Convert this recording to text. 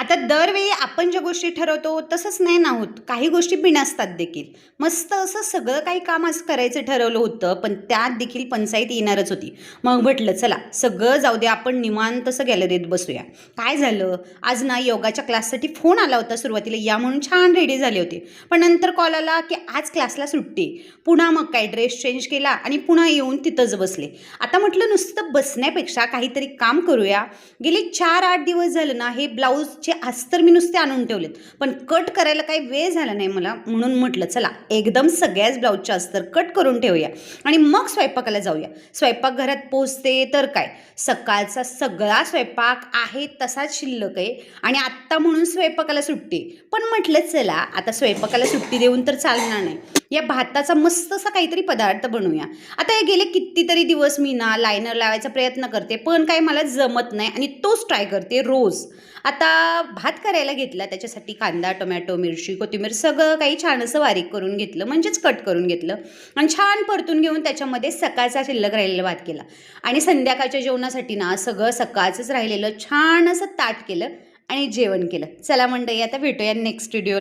आता दरवेळी आपण ज्या गोष्टी ठरवतो तसंच नाही ना होत. काही गोष्टी बिनसतात देखील. मस्त असं सगळं काही काम आज करायचं ठरवलं होतं, पण त्यात देखील पंचाईत येणारच होती. मग म्हटलं चला सगळं जाऊ दे, आपण निवांत असं गॅलरीत बसूया. काय झालं, आज ना योगाच्या क्लाससाठी फोन आला होता. सुरुवातीला या म्हणून छान रेडी झाले होते, पण नंतर कॉल आला की आज क्लासला सुट्टी. पुन्हा मग काय ड्रेस चेंज केला आणि पुन्हा येऊन तिथंच बसले. आता म्हटलं नुसतं बसण्यापेक्षा काहीतरी काम करूया. गेले 4-8 दिवस झालं ना हे ब्लाऊजचे अस्तर मी नुसते आणून ठेवलेत, पण कट करायला काही वेळ झाला नाही मला. म्हणून म्हटलं चला एकदम सगळ्याच ब्लाऊजचे अस्तर कट करून ठेवूया आणि मग स्वयंपाकाला जाऊया. स्वयंपाकघरात पोचते तर काय, सकाळचा सगळा स्वयंपाक आहे तसाच शिल्लक आहे आणि आत्ता म्हणून स्वयंपाकाला सुट्टी. पण म्हटलं चला आता स्वयंपाकाला सुट्टी देऊन तर चालणार नाही, या भाताचा मस्त असा काहीतरी पदार्थ बनवूया. आता हे गेले कितीतरी दिवस मी ना लायनर लावायचा प्रयत्न करते, पण काही मला जमत नाही आणि तोच ट्राय करते रोज. आता भात करायला घेतला, त्याच्यासाठी कांदा, टोमॅटो, मिरची, कोथिंबीर सगळं काही छान असं बारीक करून घेतलं, म्हणजेच कट करून घेतलं आणि छान परतून घेऊन त्याच्यामध्ये सकाळचा शिल्लक राहिलेला भात केला आणि संध्याकाळच्या जेवणासाठी ना सगळं सकाळचंच राहिलेलं छान असं ताट केलं आणि जेवण केलं. चला मंडळी, आता भेटूया नेक्स्ट व्हिडिओ.